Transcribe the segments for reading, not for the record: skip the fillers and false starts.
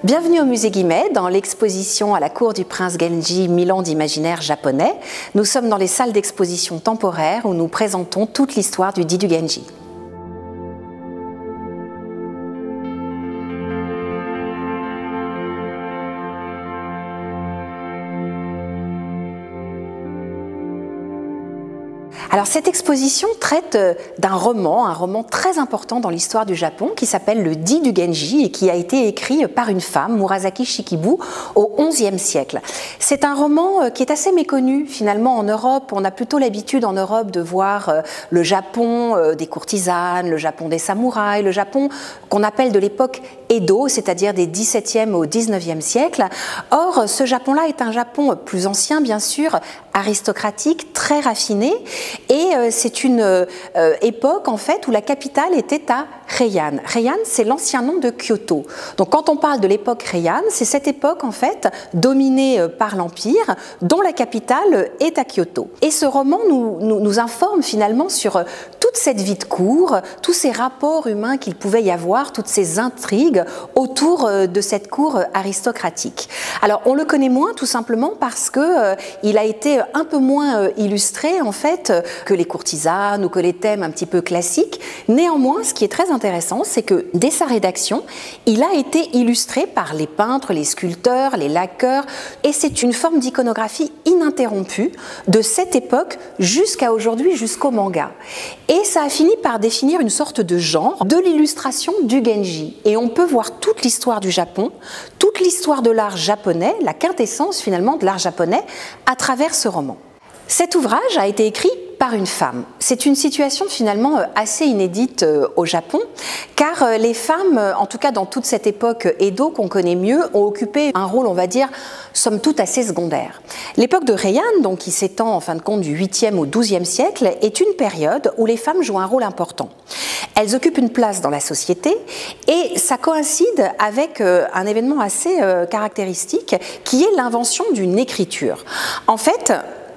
Bienvenue au musée Guimet, dans l'exposition à la cour du prince Genji 1000 ans d'imaginaire japonais. Nous sommes dans les salles d'exposition temporaires où nous présentons toute l'histoire du Di du Genji. Alors cette exposition traite d'un roman, un roman très important dans l'histoire du Japon qui s'appelle le Di du Genji et qui a été écrit par une femme, Murasaki Shikibu, au XIe siècle. C'est un roman qui est assez méconnu finalement en Europe. On a plutôt l'habitude en Europe de voir le Japon des courtisanes, le Japon des samouraïs, le Japon qu'on appelle de l'époque Edo, c'est-à-dire des XVIIe au XIXe siècle. Or, ce Japon-là est un Japon plus ancien, bien sûr, aristocratique, très raffiné. Et c'est une époque en fait où la capitale était à Heian. Heian, c'est l'ancien nom de Kyoto. Donc quand on parle de l'époque Heian, c'est cette époque en fait dominée par l'Empire, dont la capitale est à Kyoto. Et ce roman nous informe finalement sur toute cette vie de cour, tous ces rapports humains qu'il pouvait y avoir, toutes ces intrigues autour de cette cour aristocratique. Alors on le connaît moins tout simplement parce que il a été un peu moins illustré en fait que les courtisanes ou que les thèmes un petit peu classiques. Néanmoins, ce qui est très intéressant, c'est que dès sa rédaction, il a été illustré par les peintres, les sculpteurs, les laqueurs, et c'est une forme d'iconographie ininterrompue de cette époque jusqu'à aujourd'hui, jusqu'au manga. Et ça a fini par définir une sorte de genre de l'illustration du Genji. Et on peut voir toute l'histoire du Japon, toute l'histoire de l'art japonais, la quintessence finalement de l'art japonais, à travers ce roman. Cet ouvrage a été écrit par une femme. C'est une situation finalement assez inédite au Japon, car les femmes, en tout cas dans toute cette époque Edo qu'on connaît mieux, ont occupé un rôle, on va dire, somme toute assez secondaire. L'époque de Heian, donc qui s'étend en fin de compte du 8e au 12e siècle, est une période où les femmes jouent un rôle important. Elles occupent une place dans la société et ça coïncide avec un événement assez caractéristique qui est l'invention d'une écriture. En fait,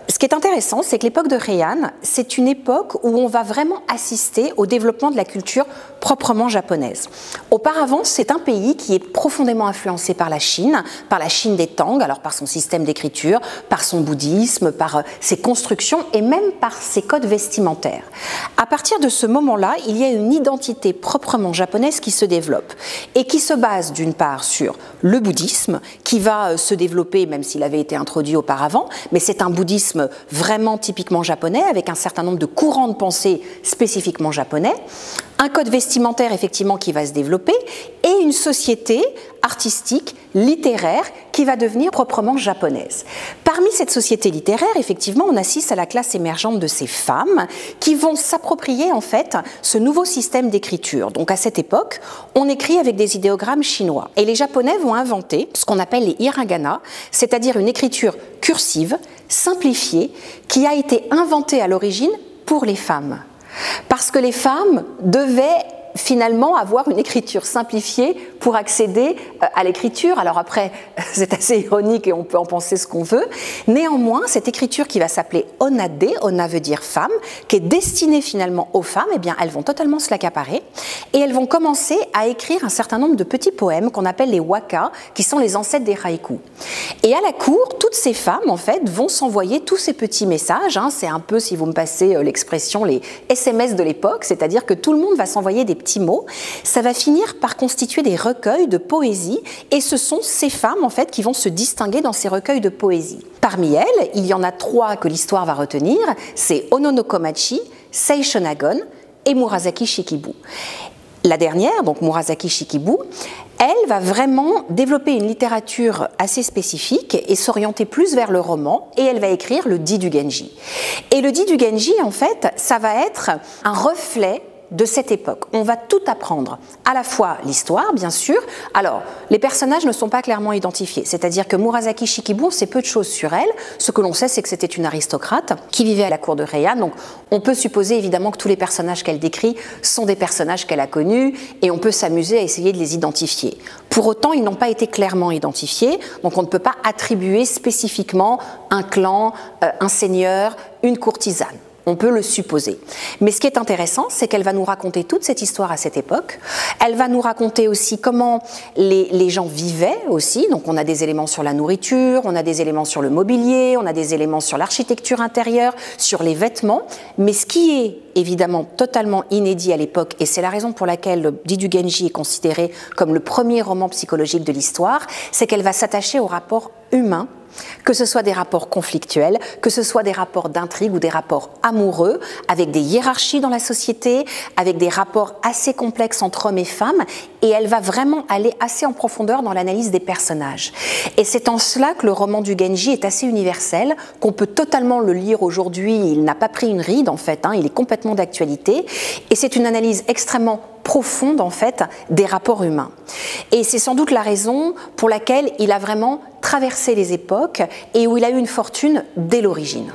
ce qui est intéressant, c'est que l'époque de Heian, c'est une époque où on va vraiment assister au développement de la culture proprement japonaise. Auparavant, c'est un pays qui est profondément influencé par la Chine des Tang, alors par son système d'écriture, par son bouddhisme, par ses constructions et même par ses codes vestimentaires. À partir de ce moment-là, il y a une identité proprement japonaise qui se développe et qui se base d'une part sur le bouddhisme, qui va se développer, même s'il avait été introduit auparavant, mais c'est un bouddhisme vraiment typiquement japonais, avec un certain nombre de courants de pensée spécifiquement japonais, un code vestimentaire effectivement qui va se développer, et une société artistique, littéraire, qui va devenir proprement japonaise. Parmi cette société littéraire, effectivement, on assiste à la classe émergente de ces femmes qui vont s'approprier en fait ce nouveau système d'écriture. Donc à cette époque, on écrit avec des idéogrammes chinois. Et les Japonais vont inventer ce qu'on appelle les hiragana, c'est-à-dire une écriture cursive, simplifiée, qui a été inventée à l'origine pour les femmes. Parce que les femmes devaient finalement avoir une écriture simplifiée pour accéder à l'écriture. Alors après, c'est assez ironique et on peut en penser ce qu'on veut. Néanmoins, cette écriture qui va s'appeler onade, ona veut dire femme, qui est destinée finalement aux femmes, eh bien, elles vont totalement se l'accaparer et elles vont commencer à écrire un certain nombre de petits poèmes qu'on appelle les waka, qui sont les ancêtres des haïkus. Et à la cour, toutes ces femmes, en fait, vont s'envoyer tous ces petits messages. C'est un peu, si vous me passez l'expression, les SMS de l'époque, c'est-à-dire que tout le monde va s'envoyer des petits mots. Ça va finir par constituer des recueils de poésie et ce sont ces femmes en fait qui vont se distinguer dans ces recueils de poésie. Parmi elles, il y en a 3 que l'histoire va retenir, c'est Ono no Komachi, Sei Shonagon et Murasaki Shikibu. La dernière, donc Murasaki Shikibu, elle va vraiment développer une littérature assez spécifique et s'orienter plus vers le roman, et elle va écrire le Di du Genji. Et le Di du Genji, en fait, ça va être un reflet de cette époque. On va tout apprendre, à la fois l'histoire, bien sûr. Alors, les personnages ne sont pas clairement identifiés, c'est-à-dire que Murasaki Shikibu, on sait peu de choses sur elle. Ce que l'on sait, c'est que c'était une aristocrate qui vivait à la cour de Heian, donc on peut supposer évidemment que tous les personnages qu'elle décrit sont des personnages qu'elle a connus, et on peut s'amuser à essayer de les identifier. Pour autant, ils n'ont pas été clairement identifiés, donc on ne peut pas attribuer spécifiquement un clan, un seigneur, une courtisane. on peut le supposer. Mais ce qui est intéressant, c'est qu'elle va nous raconter toute cette histoire à cette époque. Elle va nous raconter aussi comment les gens vivaient aussi. Donc on a des éléments sur la nourriture, on a des éléments sur le mobilier, on a des éléments sur l'architecture intérieure, sur les vêtements. Mais ce qui est évidemment totalement inédit à l'époque, et c'est la raison pour laquelle le Dit du Genji est considéré comme le premier roman psychologique de l'histoire, c'est qu'elle va s'attacher aux rapports humains, que ce soit des rapports conflictuels, que ce soit des rapports d'intrigue ou des rapports amoureux, avec des hiérarchies dans la société, avec des rapports assez complexes entre hommes et femmes, et elle va vraiment aller assez en profondeur dans l'analyse des personnages. Et c'est en cela que le roman du Genji est assez universel, qu'on peut totalement le lire aujourd'hui, il n'a pas pris une ride en fait, il est complètement d'actualité, et c'est une analyse extrêmement profonde en fait des rapports humains. Et c'est sans doute la raison pour laquelle il a vraiment traversé les époques et où il a eu une fortune dès l'origine.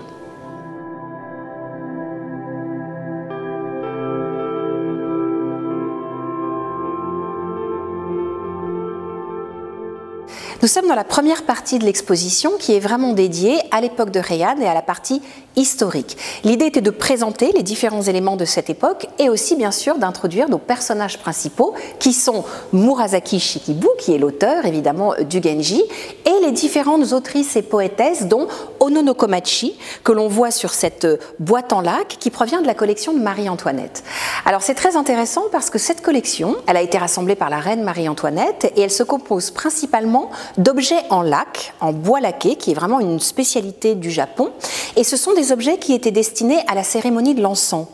Nous sommes dans la première partie de l'exposition qui est vraiment dédiée à l'époque de Heian et à la partie historique. L'idée était de présenter les différents éléments de cette époque et aussi bien sûr d'introduire nos personnages principaux qui sont Murasaki Shikibu, qui est l'auteur évidemment du Genji, et les différentes autrices et poétesses dont Ono no Komachi, que l'on voit sur cette boîte en lac qui provient de la collection de Marie-Antoinette. Alors c'est très intéressant parce que cette collection, elle a été rassemblée par la reine Marie-Antoinette et elle se compose principalement d'objets en lac, en bois laqué, qui est vraiment une spécialité du Japon. Et ce sont des objets qui étaient destinés à la cérémonie de l'encens.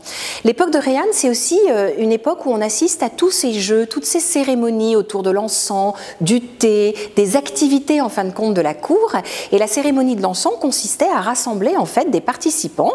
L'époque de Heian, c'est aussi une époque où on assiste à tous ces jeux, toutes ces cérémonies autour de l'encens, du thé, des activités en fin de compte de la cour. Et la cérémonie de l'encens consistait à rassembler en fait des participants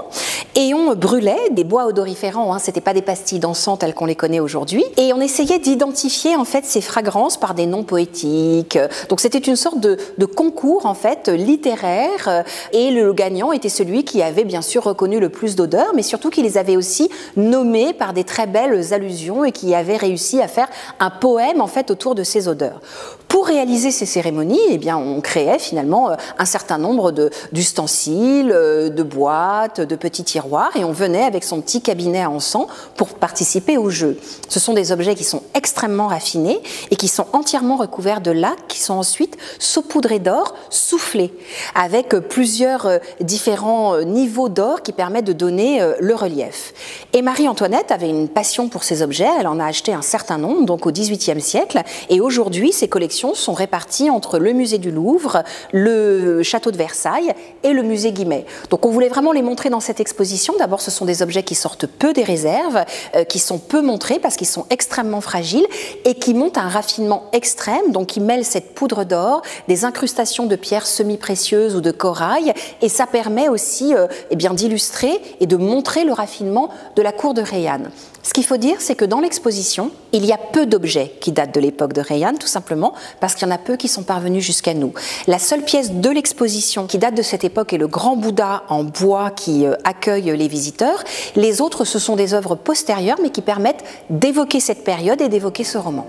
et on brûlait des bois odoriférants. C'était pas des pastilles d'encens telles qu'on les connaît aujourd'hui. Et on essayait d'identifier en fait ces fragrances par des noms poétiques. Donc c'était une sorte de concours en fait littéraire et le gagnant était celui qui avait bien sûr reconnu le plus d'odeurs, mais surtout qui les avait aussi nommés par des très belles allusions et qui avait réussi à faire un poème en fait autour de ces odeurs. Pour réaliser ces cérémonies, eh bien, on créait finalement un certain nombre d'ustensiles, de boîtes, de petits tiroirs et on venait avec son petit cabinet à encens pour participer au jeu. Ce sont des objets qui sont extrêmement raffinés et qui sont entièrement recouverts de laque qui sont ensuite saupoudrés d'or, soufflés, avec plusieurs différents niveaux d'or qui permettent de donner le relief. Et Marie-Antoinette avait une passion pour ces objets, elle en a acheté un certain nombre, donc au XVIIIe siècle, et aujourd'hui ces collections sont réparties entre le musée du Louvre, le château de Versailles et le musée Guimet. Donc on voulait vraiment les montrer dans cette exposition. D'abord ce sont des objets qui sortent peu des réserves, qui sont peu montrés parce qu'ils sont extrêmement fragiles et qui montent un raffinement extrême, donc qui mêlent cette poudre d'or, des incrustations de pierres semi-précieuses ou de corail, et ça permet aussi d'illustrer et de montrer le raffinement de la cour de Heian. Ce qu'il faut dire, c'est que dans l'exposition, il y a peu d'objets qui datent de l'époque de Heian, tout simplement parce qu'il y en a peu qui sont parvenus jusqu'à nous. La seule pièce de l'exposition qui date de cette époque est le grand Bouddha en bois qui accueille les visiteurs. Les autres, ce sont des œuvres postérieures, mais qui permettent d'évoquer cette période et d'évoquer ce roman.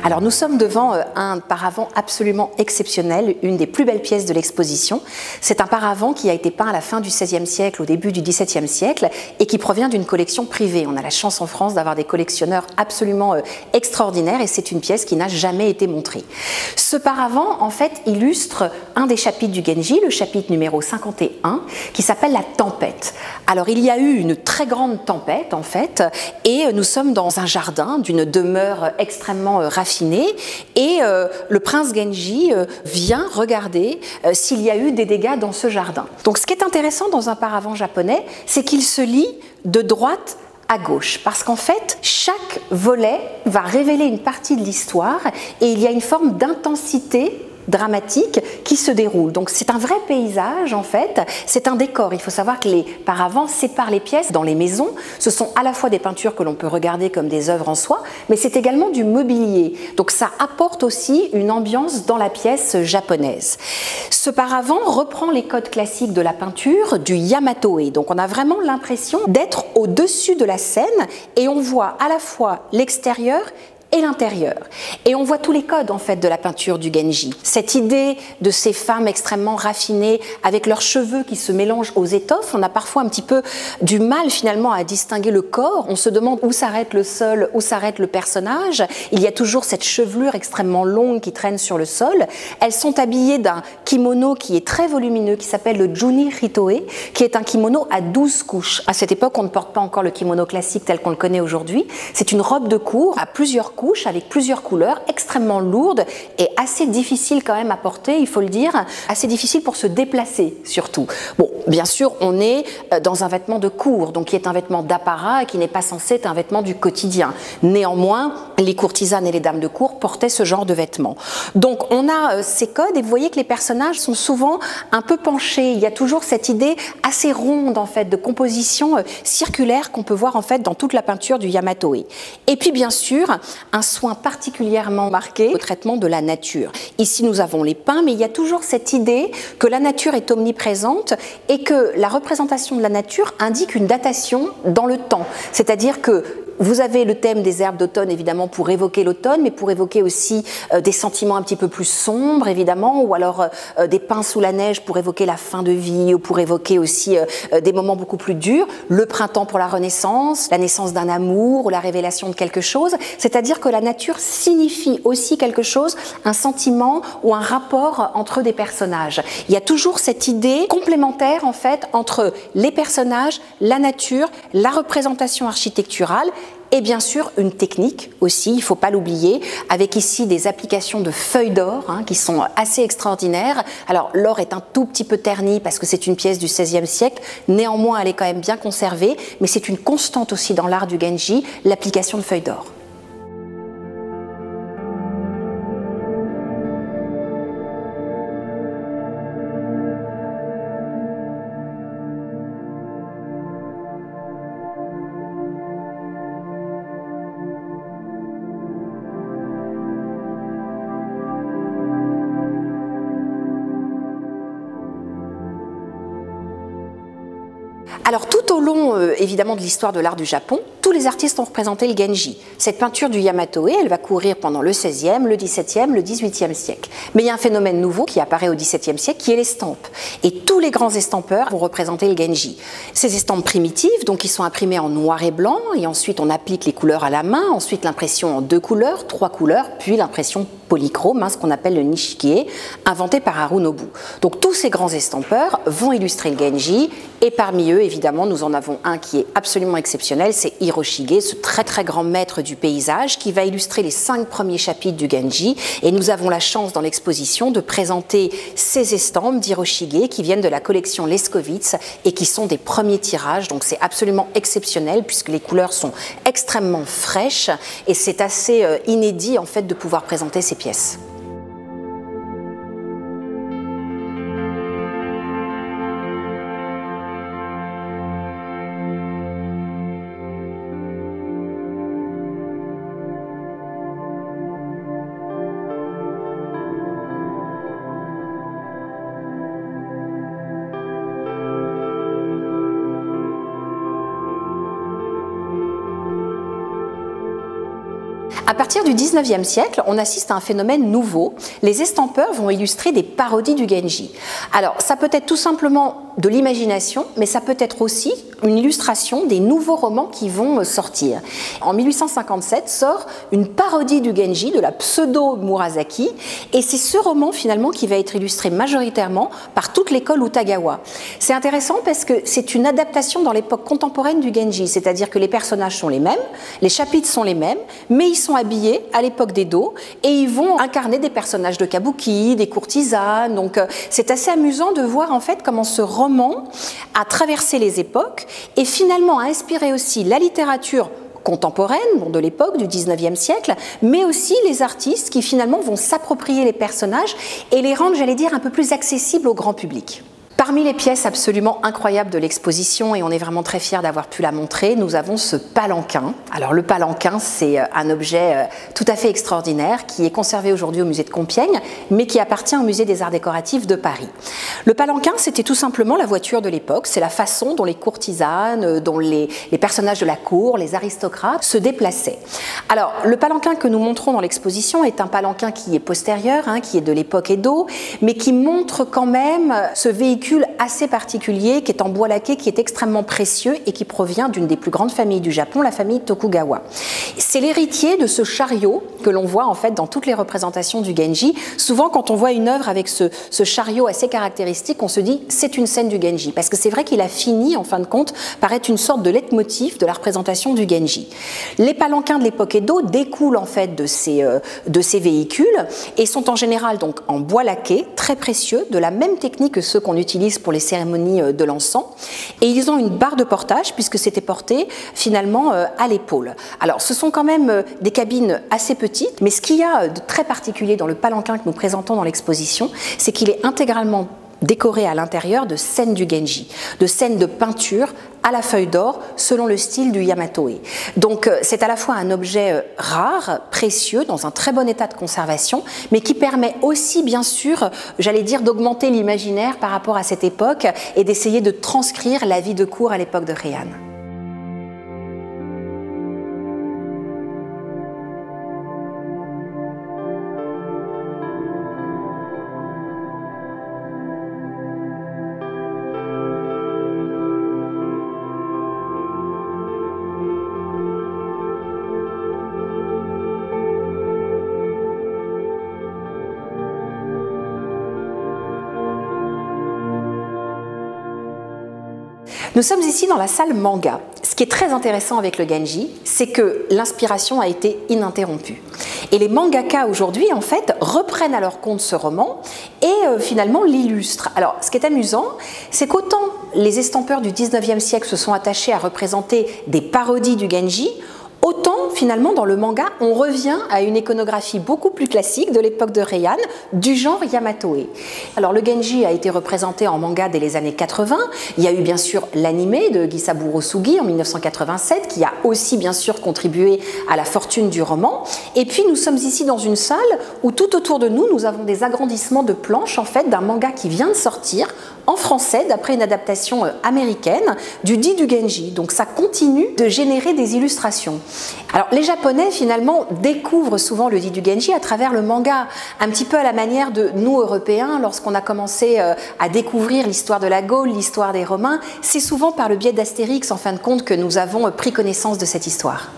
Alors nous sommes devant un paravent absolument exceptionnel, une des plus belles pièces de l'exposition. C'est un paravent qui a été peint à la fin du XVIe siècle, au début du XVIIe siècle, et qui provient d'une collection privée. On a la chance en France d'avoir des collectionneurs absolument extraordinaires, et c'est une pièce qui n'a jamais été montrée. Ce paravent, en fait, illustre un des chapitres du Genji, le chapitre numéro 51, qui s'appelle La Tempête. Alors il y a eu une très grande tempête, en fait, et nous sommes dans un jardin d'une demeure extrêmement raffinée, et le prince Genji vient regarder s'il y a eu des dégâts dans ce jardin. Donc ce qui est intéressant dans un paravent japonais, c'est qu'il se lit de droite à gauche, parce qu'en fait, chaque volet va révéler une partie de l'histoire et il y a une forme d'intensité dramatique qui se déroule. Donc c'est un vrai paysage en fait, c'est un décor. Il faut savoir que les paravents séparent les pièces dans les maisons. Ce sont à la fois des peintures que l'on peut regarder comme des œuvres en soi, mais c'est également du mobilier. Donc ça apporte aussi une ambiance dans la pièce japonaise. Ce paravent reprend les codes classiques de la peinture du Yamato-e. Donc on a vraiment l'impression d'être au-dessus de la scène et on voit à la fois l'extérieur et l'intérieur. Et on voit tous les codes en fait de la peinture du Genji. Cette idée de ces femmes extrêmement raffinées avec leurs cheveux qui se mélangent aux étoffes, on a parfois un petit peu du mal finalement à distinguer le corps. On se demande où s'arrête le sol, où s'arrête le personnage. Il y a toujours cette chevelure extrêmement longue qui traîne sur le sol. Elles sont habillées d'un kimono qui est très volumineux, qui s'appelle le Juni Hitoe, qui est un kimono à 12 couches. À cette époque, on ne porte pas encore le kimono classique tel qu'on le connaît aujourd'hui. C'est une robe de cour à plusieurs couches avec plusieurs couleurs, extrêmement lourde et assez difficile quand même à porter, il faut le dire, assez difficile pour se déplacer surtout. Bon, bien sûr, on est dans un vêtement de cour, donc qui est un vêtement d'apparat et qui n'est pas censé être un vêtement du quotidien. Néanmoins, les courtisanes et les dames de cour portaient ce genre de vêtements. Donc on a ces codes et vous voyez que les personnages sont souvent un peu penchés. Il y a toujours cette idée assez ronde en fait de composition circulaire qu'on peut voir en fait dans toute la peinture du Yamato-e. Et puis bien sûr, un soin particulièrement marqué au traitement de la nature. Ici, nous avons les pins, mais il y a toujours cette idée que la nature est omniprésente et que la représentation de la nature indique une datation dans le temps. C'est-à-dire que vous avez le thème des herbes d'automne, évidemment, pour évoquer l'automne, mais pour évoquer aussi des sentiments un petit peu plus sombres, évidemment, ou alors des pins sous la neige pour évoquer la fin de vie, ou pour évoquer aussi des moments beaucoup plus durs, le printemps pour la renaissance, la naissance d'un amour, ou la révélation de quelque chose. C'est-à-dire que la nature signifie aussi quelque chose, un sentiment ou un rapport entre des personnages. Il y a toujours cette idée complémentaire, en fait, entre les personnages, la nature, la représentation architecturale, et bien sûr une technique aussi, il ne faut pas l'oublier, avec ici des applications de feuilles d'or qui sont assez extraordinaires. Alors l'or est un tout petit peu terni parce que c'est une pièce du XVIe siècle, néanmoins elle est quand même bien conservée, mais c'est une constante aussi dans l'art du Genji, l'application de feuilles d'or. Alors tout au long évidemment de l'histoire de l'art du Japon, tous les artistes ont représenté le Genji. Cette peinture du Yamato-e, elle va courir pendant le XVIe, le XVIIe, le XVIIIe siècle. Mais il y a un phénomène nouveau qui apparaît au XVIIe siècle qui est l'estampe. Et tous les grands estampeurs vont représenter le Genji. Ces estampes primitives, donc qui sont imprimées en noir et blanc, et ensuite on applique les couleurs à la main, ensuite l'impression en 2 couleurs, 3 couleurs, puis l'impression polychrome, ce qu'on appelle le Nishikie, inventé par Harunobu. Donc tous ces grands estampeurs vont illustrer le Genji, et parmi eux, évidemment, nous en avons un qui est absolument exceptionnel, c'est Hiroshige, ce très très grand maître du paysage qui va illustrer les 5 premiers chapitres du Genji. Et nous avons la chance dans l'exposition de présenter ces estampes d'Hiroshige qui viennent de la collection Leskovitz et qui sont des premiers tirages. Donc c'est absolument exceptionnel puisque les couleurs sont extrêmement fraîches et c'est assez inédit en fait de pouvoir présenter ces pièces. À partir du XIXe siècle, on assiste à un phénomène nouveau. Les estampeurs vont illustrer des parodies du Genji. Alors, ça peut être tout simplement de l'imagination, mais ça peut être aussi une illustration des nouveaux romans qui vont sortir. En 1857 sort une parodie du Genji de la pseudo-Murasaki, et c'est ce roman finalement qui va être illustré majoritairement par toute l'école Utagawa. C'est intéressant parce que c'est une adaptation dans l'époque contemporaine du Genji, c'est-à-dire que les personnages sont les mêmes, les chapitres sont les mêmes, mais ils sont habillés à l'époque d'Edo et ils vont incarner des personnages de kabuki, des courtisanes. Donc c'est assez amusant de voir en fait comment ce roman a traversé les époques et finalement a inspiré aussi la littérature contemporaines, de l'époque, du 19e siècle, mais aussi les artistes qui finalement vont s'approprier les personnages et les rendre, j'allais dire, un peu plus accessibles au grand public. Parmi les pièces absolument incroyables de l'exposition, et on est vraiment très fiers d'avoir pu la montrer, nous avons ce palanquin. Alors le palanquin, c'est un objet tout à fait extraordinaire qui est conservé aujourd'hui au musée de Compiègne, mais qui appartient au musée des arts décoratifs de Paris. Le palanquin, c'était tout simplement la voiture de l'époque, c'est la façon dont les courtisanes, dont les personnages de la cour, les aristocrates se déplaçaient. Alors le palanquin que nous montrons dans l'exposition est un palanquin qui est postérieur, qui est de l'époque Edo, mais qui montre quand même ce véhicule assez particulier qui est en bois laqué, qui est extrêmement précieux et qui provient d'une des plus grandes familles du Japon, la famille Tokugawa. C'est l'héritier de ce chariot que l'on voit en fait dans toutes les représentations du Genji. Souvent quand on voit une œuvre avec ce chariot assez caractéristique, on se dit c'est une scène du Genji, parce que c'est vrai qu'il a fini en fin de compte par être une sorte de leitmotiv de la représentation du Genji. Les palanquins de l'époque Edo découlent en fait de ces véhicules et sont en général donc en bois laqué, très précieux, de la même technique que ceux qu'on utilise pour les cérémonies de l'encens, et ils ont une barre de portage puisque c'était porté finalement à l'épaule. Alors ce sont quand même des cabines assez petites, mais ce qu'il y a de très particulier dans le palanquin que nous présentons dans l'exposition, c'est qu'il est intégralement décoré à l'intérieur de scènes du Genji, de scènes de peinture à la feuille d'or selon le style du Yamato-e. Donc c'est à la fois un objet rare, précieux, dans un très bon état de conservation, mais qui permet aussi bien sûr, j'allais dire, d'augmenter l'imaginaire par rapport à cette époque et d'essayer de transcrire la vie de cour à l'époque de Heian. Nous sommes ici dans la salle manga. Ce qui est très intéressant avec le Genji, c'est que l'inspiration a été ininterrompue. Et les mangaka aujourd'hui, en fait, reprennent à leur compte ce roman et finalement l'illustrent. Alors, ce qui est amusant, c'est qu'autant les estampeurs du 19e siècle se sont attachés à représenter des parodies du Genji, autant, finalement, dans le manga, on revient à une iconographie beaucoup plus classique de l'époque de Heian, du genre Yamato-e. Alors, le Genji a été représenté en manga dès les années 80. Il y a eu, bien sûr, l'animé de Gisaburo Sugi en 1987, qui a aussi, bien sûr, contribué à la fortune du roman. Et puis, nous sommes ici dans une salle où, tout autour de nous, nous avons des agrandissements de planches, en fait, d'un manga qui vient de sortir, en français, d'après une adaptation américaine, du dit du Genji. Donc, ça continue de générer des illustrations. Alors les Japonais finalement découvrent souvent le dit du Genji à travers le manga, un petit peu à la manière de nous Européens lorsqu'on a commencé à découvrir l'histoire de la Gaule, l'histoire des Romains. C'est souvent par le biais d'Astérix en fin de compte que nous avons pris connaissance de cette histoire.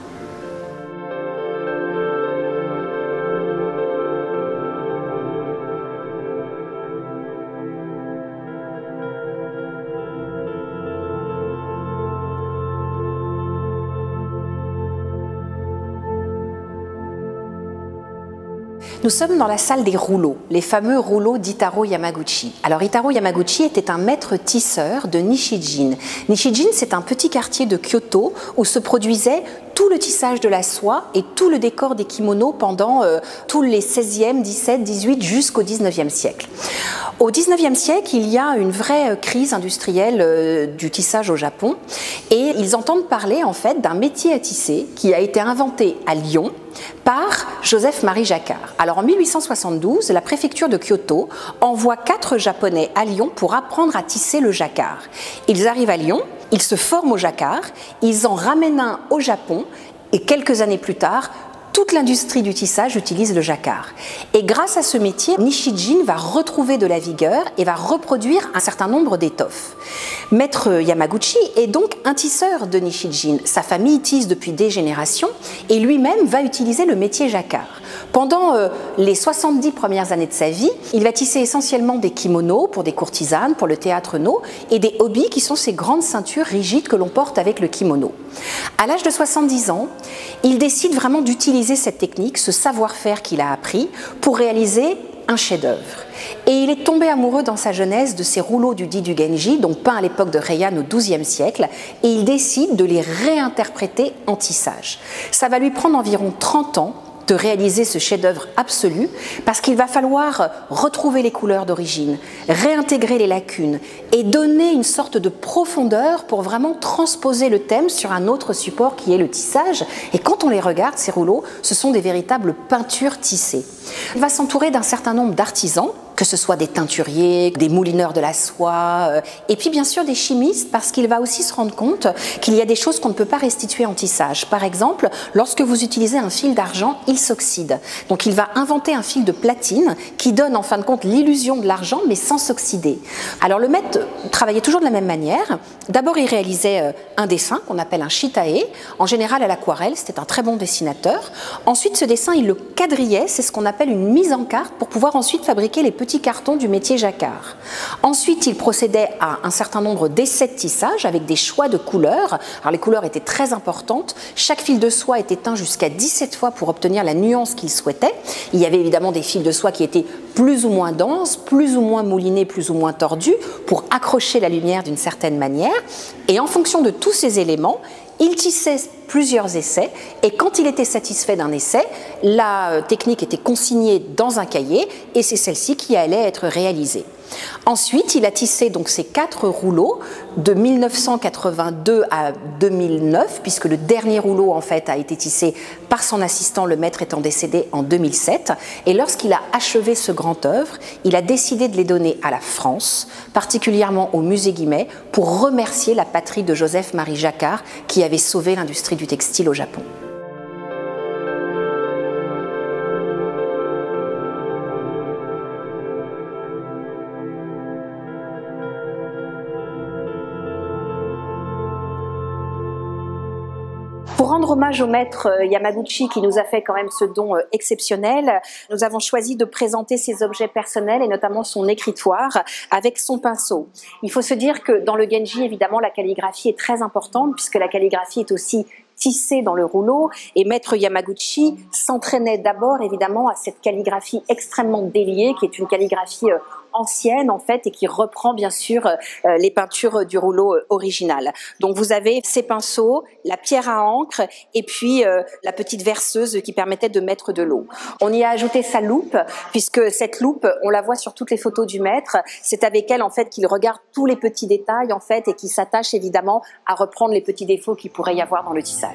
Nous sommes dans la salle des rouleaux, les fameux rouleaux d'Itaro Yamaguchi. Alors Itaro Yamaguchi était un maître tisseur de Nishijin. Nishijin, c'est un petit quartier de Kyoto où se produisait tout le tissage de la soie et tout le décor des kimonos pendant tous les 16e, 17, 18 jusqu'au 19e siècle. Au 19e siècle, il y a une vraie crise industrielle du tissage au Japon et ils entendent parler en fait d'un métier à tisser qui a été inventé à Lyon par Joseph-Marie Jacquard. Alors en 1872, la préfecture de Kyoto envoie 4 Japonais à Lyon pour apprendre à tisser le jacquard. Ils arrivent à Lyon, ils se forment au jacquard, ils en ramènent un au Japon et quelques années plus tard, toute l'industrie du tissage utilise le jacquard. Et grâce à ce métier, Nishijin va retrouver de la vigueur et va reproduire un certain nombre d'étoffes. Maître Yamaguchi est donc un tisseur de Nishijin. Sa famille tisse depuis des générations et lui-même va utiliser le métier jacquard. Pendant les 70 premières années de sa vie, il va tisser essentiellement des kimonos pour des courtisanes, pour le théâtre no, et des hobis qui sont ces grandes ceintures rigides que l'on porte avec le kimono. À l'âge de 70 ans, il décide vraiment d'utiliser cette technique, ce savoir-faire qu'il a appris, pour réaliser un chef-d'œuvre. Et il est tombé amoureux dans sa jeunesse de ces rouleaux du Di du Genji, donc peints à l'époque de Heian au XIIe siècle, et il décide de les réinterpréter en tissage. Ça va lui prendre environ 30 ans de réaliser ce chef-d'œuvre absolu, parce qu'il va falloir retrouver les couleurs d'origine, réintégrer les lacunes et donner une sorte de profondeur pour vraiment transposer le thème sur un autre support qui est le tissage. Et quand on les regarde, ces rouleaux, ce sont des véritables peintures tissées. Il va s'entourer d'un certain nombre d'artisans, que ce soit des teinturiers, des moulineurs de la soie, et puis bien sûr des chimistes, parce qu'il va aussi se rendre compte qu'il y a des choses qu'on ne peut pas restituer en tissage. Par exemple, lorsque vous utilisez un fil d'argent, il s'oxyde. Donc il va inventer un fil de platine qui donne en fin de compte l'illusion de l'argent, mais sans s'oxyder. Alors le maître travaillait toujours de la même manière. D'abord, il réalisait un dessin qu'on appelle un shitae, en général à l'aquarelle, c'était un très bon dessinateur. Ensuite, ce dessin, il le quadrillait, c'est ce qu'on appelle une mise en carte, pour pouvoir ensuite fabriquer les petits cartons du métier jacquard. Ensuite, il procédait à un certain nombre d'essais de tissage avec des choix de couleurs. Alors les couleurs étaient très importantes. Chaque fil de soie était teint jusqu'à 17 fois pour obtenir la nuance qu'il souhaitait. Il y avait évidemment des fils de soie qui étaient plus ou moins denses, plus ou moins moulinés, plus ou moins tordus pour accrocher la lumière d'une certaine manière. Et en fonction de tous ces éléments, il tissait plusieurs essais et quand il était satisfait d'un essai, la technique était consignée dans un cahier et c'est celle-ci qui allait être réalisée. Ensuite, il a tissé donc ces 4 rouleaux de 1982 à 2009, puisque le dernier rouleau en fait a été tissé par son assistant, le maître étant décédé en 2007. Et lorsqu'il a achevé ce grand œuvre, il a décidé de les donner à la France, particulièrement au musée Guimet, pour remercier la patrie de Joseph-Marie Jacquard qui avait sauvé l'industrie du textile au Japon. Pour rendre hommage au maître Yamaguchi qui nous a fait quand même ce don exceptionnel, nous avons choisi de présenter ses objets personnels et notamment son écritoire avec son pinceau. Il faut se dire que dans le Genji, évidemment, la calligraphie est très importante puisque la calligraphie est aussi tissée dans le rouleau et maître Yamaguchi s'entraînait d'abord évidemment à cette calligraphie extrêmement déliée qui est une calligraphie ancienne en fait et qui reprend bien sûr les peintures du rouleau original. Donc vous avez ces pinceaux, la pierre à encre et puis la petite verseuse qui permettait de mettre de l'eau. On y a ajouté sa loupe puisque cette loupe, on la voit sur toutes les photos du maître. C'est avec elle en fait qu'il regarde tous les petits détails en fait et qui s'attache évidemment à reprendre les petits défauts qu'il pourrait y avoir dans le tissage.